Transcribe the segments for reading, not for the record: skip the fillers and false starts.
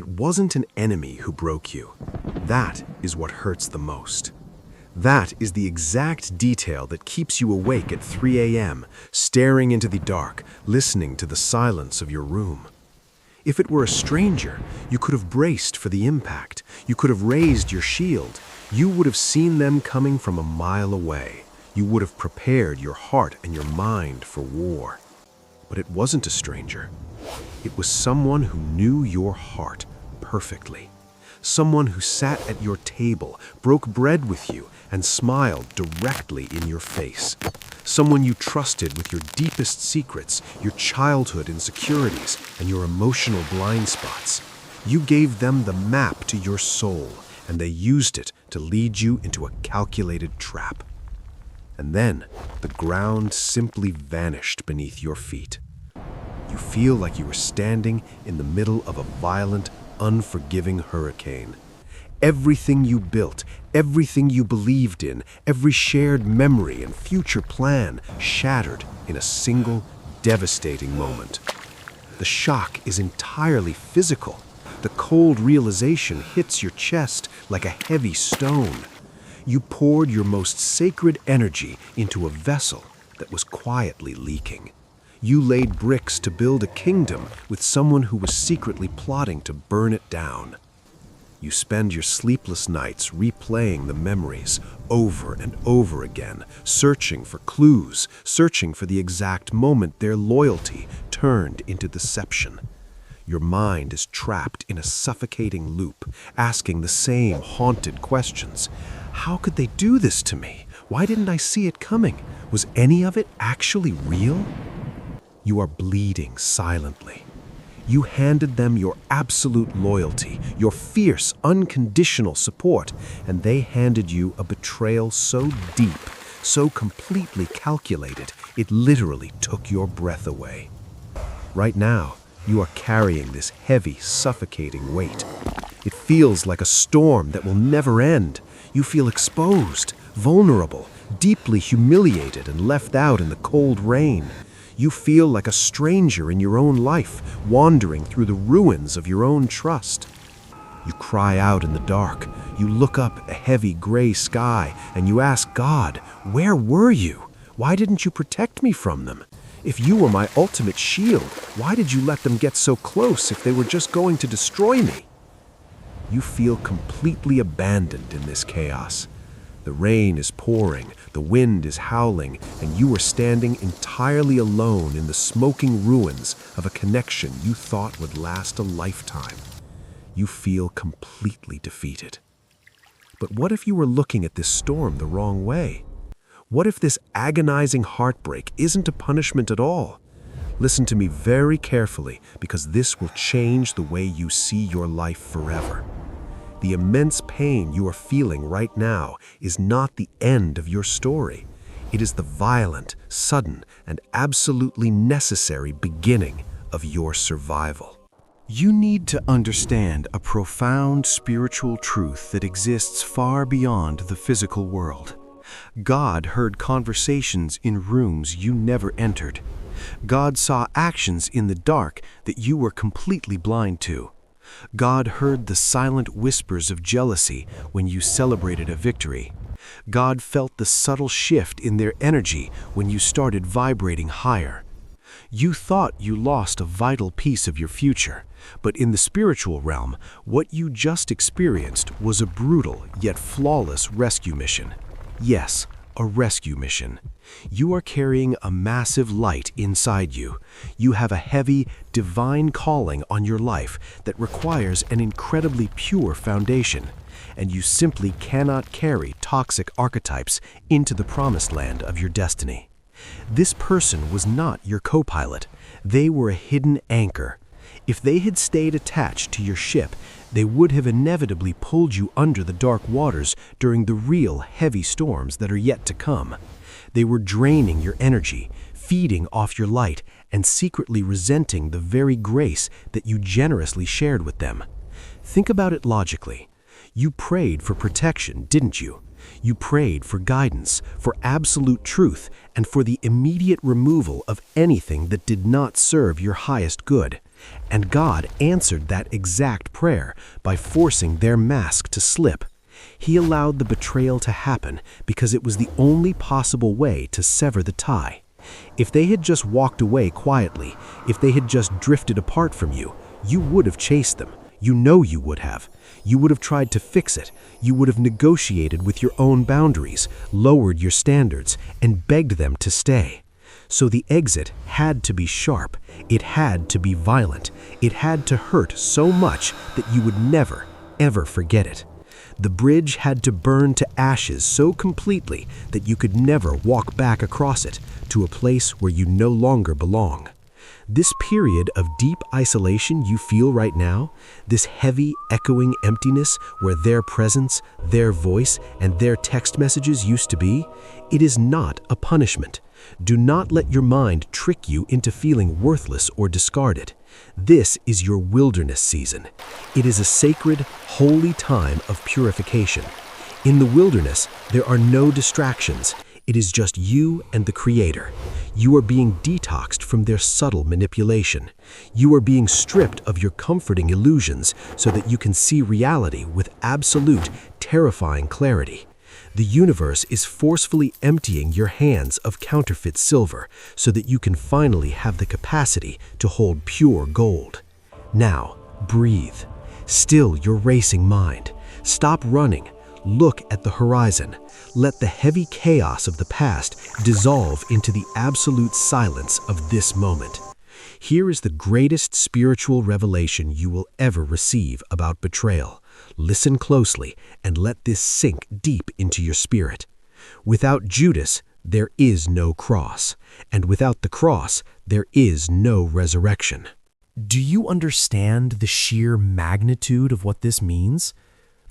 It wasn't an enemy who broke you. That is what hurts the most. That is the exact detail that keeps you awake at 3 a.m., staring into the dark, listening to the silence of your room. If it were a stranger, you could have braced for the impact. You could have raised your shield. You would have seen them coming from a mile away. You would have prepared your heart and your mind for war. But it wasn't a stranger. It was someone who knew your heart perfectly. Someone who sat at your table, broke bread with you, and smiled directly in your face. Someone you trusted with your deepest secrets, your childhood insecurities, and your emotional blind spots. You gave them the map to your soul, and they used it to lead you into a calculated trap. And then, the ground simply vanished beneath your feet. You feel like you were standing in the middle of a violent, unforgiving hurricane. Everything you built, everything you believed in, every shared memory and future plan shattered in a single, devastating moment. The shock is entirely physical. The cold realization hits your chest like a heavy stone. You poured your most sacred energy into a vessel that was quietly leaking. You laid bricks to build a kingdom with someone who was secretly plotting to burn it down. You spend your sleepless nights replaying the memories over and over again, searching for clues, searching for the exact moment their loyalty turned into deception. Your mind is trapped in a suffocating loop, asking the same haunted questions. How could they do this to me? Why didn't I see it coming? Was any of it actually real? You are bleeding silently. You handed them your absolute loyalty, your fierce, unconditional support, and they handed you a betrayal so deep, so completely calculated, it literally took your breath away. Right now, you are carrying this heavy, suffocating weight. It feels like a storm that will never end. You feel exposed, vulnerable, deeply humiliated and left out in the cold rain. You feel like a stranger in your own life, wandering through the ruins of your own trust. You cry out in the dark. You look up at a heavy gray sky and you ask God, where were you? Why didn't you protect me from them? If you were my ultimate shield, why did you let them get so close if they were just going to destroy me? You feel completely abandoned in this chaos. The rain is pouring, the wind is howling, and you are standing entirely alone in the smoking ruins of a connection you thought would last a lifetime. You feel completely defeated. But what if you were looking at this storm the wrong way? What if this agonizing heartbreak isn't a punishment at all? Listen to me very carefully, because this will change the way you see your life forever. The immense pain you are feeling right now is not the end of your story. It is the violent, sudden, and absolutely necessary beginning of your survival. You need to understand a profound spiritual truth that exists far beyond the physical world. God heard conversations in rooms you never entered. God saw actions in the dark that you were completely blind to. God heard the silent whispers of jealousy when you celebrated a victory. God felt the subtle shift in their energy when you started vibrating higher. You thought you lost a vital piece of your future, but in the spiritual realm, what you just experienced was a brutal yet flawless rescue mission. Yes, a rescue mission. You are carrying a massive light inside you. You have a heavy, divine calling on your life that requires an incredibly pure foundation, and you simply cannot carry toxic archetypes into the promised land of your destiny. This person was not your co-pilot. They were a hidden anchor. If they had stayed attached to your ship, they would have inevitably pulled you under the dark waters during the real heavy storms that are yet to come. They were draining your energy, feeding off your light, and secretly resenting the very grace that you generously shared with them. Think about it logically. You prayed for protection, didn't you? You prayed for guidance, for absolute truth, and for the immediate removal of anything that did not serve your highest good. And God answered that exact prayer by forcing their mask to slip. He allowed the betrayal to happen because it was the only possible way to sever the tie. If they had just walked away quietly, if they had just drifted apart from you, you would have chased them. You know you would have. You would have tried to fix it. You would have negotiated with your own boundaries, lowered your standards, and begged them to stay. So the exit had to be sharp. It had to be violent. It had to hurt so much that you would never, ever forget it. The bridge had to burn to ashes so completely that you could never walk back across it to a place where you no longer belong. This period of deep isolation you feel right now, this heavy, echoing emptiness where their presence, their voice, and their text messages used to be, it is not a punishment. Do not let your mind trick you into feeling worthless or discarded. This is your wilderness season. It is a sacred, holy time of purification. In the wilderness, there are no distractions. It is just you and the Creator. You are being detoxed from their subtle manipulation. You are being stripped of your comforting illusions so that you can see reality with absolute, terrifying clarity. The universe is forcefully emptying your hands of counterfeit silver so that you can finally have the capacity to hold pure gold. Now, breathe. Still your racing mind. Stop running. Look at the horizon. Let the heavy chaos of the past dissolve into the absolute silence of this moment. Here is the greatest spiritual revelation you will ever receive about betrayal. Listen closely and let this sink deep into your spirit. Without Judas, there is no cross, and without the cross, there is no resurrection. Do you understand the sheer magnitude of what this means?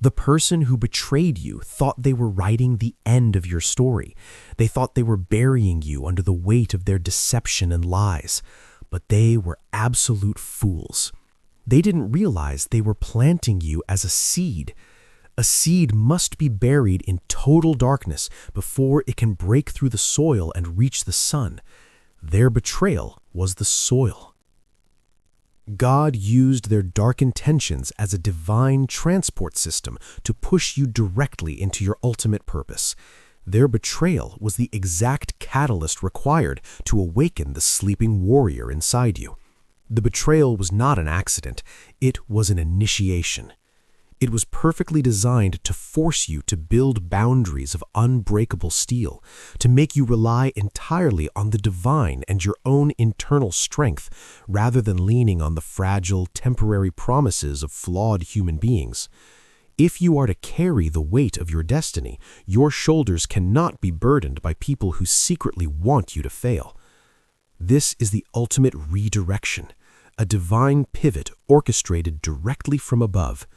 The person who betrayed you thought they were writing the end of your story. They thought they were burying you under the weight of their deception and lies. But they were absolute fools. They didn't realize they were planting you as a seed. A seed must be buried in total darkness before it can break through the soil and reach the sun. Their betrayal was the soil. God used their dark intentions as a divine transport system to push you directly into your ultimate purpose. Their betrayal was the exact catalyst required to awaken the sleeping warrior inside you. The betrayal was not an accident, it was an initiation. It was perfectly designed to force you to build boundaries of unbreakable steel, to make you rely entirely on the divine and your own internal strength, rather than leaning on the fragile, temporary promises of flawed human beings. If you are to carry the weight of your destiny, your shoulders cannot be burdened by people who secretly want you to fail. This is the ultimate redirection, a divine pivot orchestrated directly from above.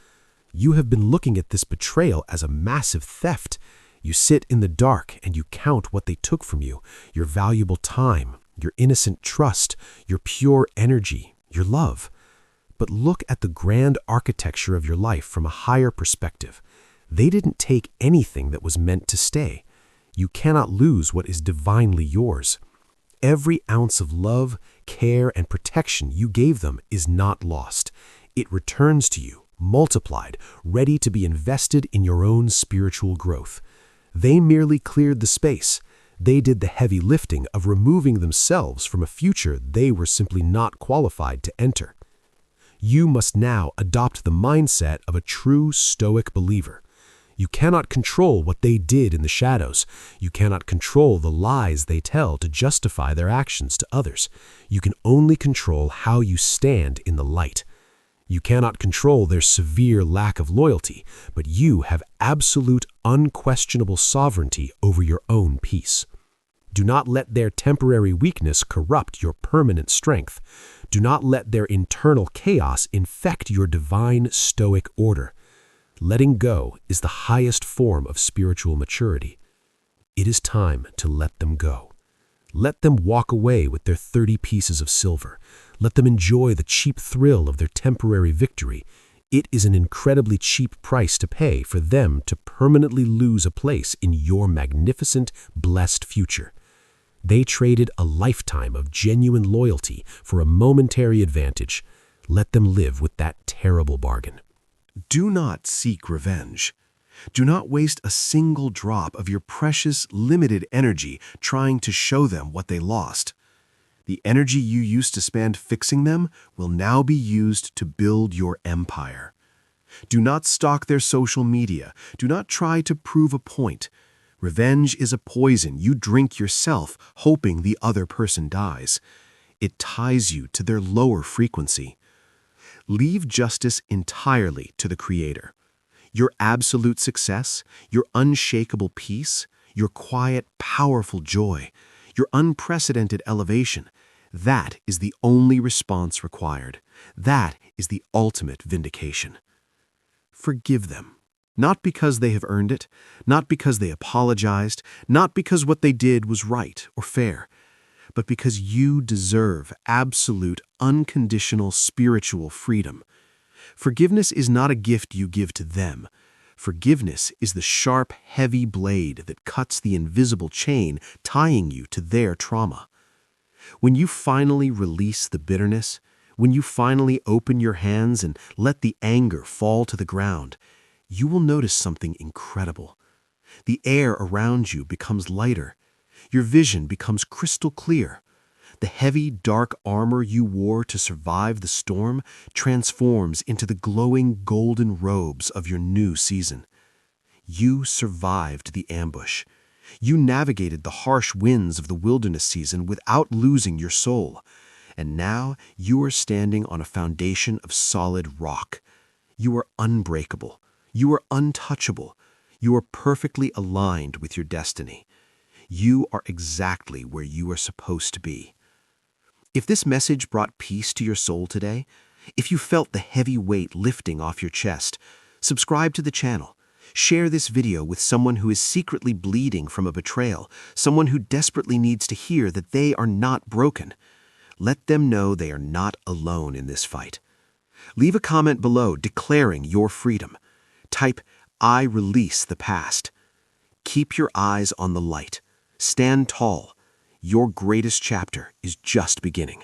You have been looking at this betrayal as a massive theft. You sit in the dark and you count what they took from you, your valuable time, your innocent trust, your pure energy, your love. But look at the grand architecture of your life from a higher perspective. They didn't take anything that was meant to stay. You cannot lose what is divinely yours. Every ounce of love, care, and protection you gave them is not lost. It returns to you, multiplied, ready to be invested in your own spiritual growth. They merely cleared the space. They did the heavy lifting of removing themselves from a future they were simply not qualified to enter. You must now adopt the mindset of a true stoic believer. You cannot control what they did in the shadows. You cannot control the lies they tell to justify their actions to others. You can only control how you stand in the light. You cannot control their severe lack of loyalty, but you have absolute, unquestionable sovereignty over your own peace. Do not let their temporary weakness corrupt your permanent strength. Do not let their internal chaos infect your divine stoic order. Letting go is the highest form of spiritual maturity. It is time to let them go. Let them walk away with their 30 pieces of silver. Let them enjoy the cheap thrill of their temporary victory. It is an incredibly cheap price to pay for them to permanently lose a place in your magnificent, blessed future. They traded a lifetime of genuine loyalty for a momentary advantage. Let them live with that terrible bargain. Do not seek revenge. Do not waste a single drop of your precious, limited energy trying to show them what they lost. The energy you used to spend fixing them will now be used to build your empire. Do not stalk their social media. Do not try to prove a point. Revenge is a poison you drink yourself, hoping the other person dies. It ties you to their lower frequency. Leave justice entirely to the Creator. Your absolute success, your unshakable peace, your quiet, powerful joy, your unprecedented elevation, that is the only response required. That is the ultimate vindication. Forgive them. Not because they have earned it, not because they apologized, not because what they did was right or fair, but because you deserve absolute, unconditional spiritual freedom. Forgiveness is not a gift you give to them. Forgiveness is the sharp, heavy blade that cuts the invisible chain tying you to their trauma. When you finally release the bitterness, when you finally open your hands and let the anger fall to the ground, you will notice something incredible. The air around you becomes lighter. Your vision becomes crystal clear. The heavy, dark armor you wore to survive the storm transforms into the glowing golden robes of your new season. You survived the ambush. You navigated the harsh winds of the wilderness season without losing your soul. And now you are standing on a foundation of solid rock. You are unbreakable. You are untouchable. You are perfectly aligned with your destiny. You are exactly where you are supposed to be. If this message brought peace to your soul today, if you felt the heavy weight lifting off your chest, subscribe to the channel. Share this video with someone who is secretly bleeding from a betrayal, someone who desperately needs to hear that they are not broken. Let them know they are not alone in this fight. Leave a comment below declaring your freedom. Type, "I release the past." Keep your eyes on the light. Stand tall. Your greatest chapter is just beginning.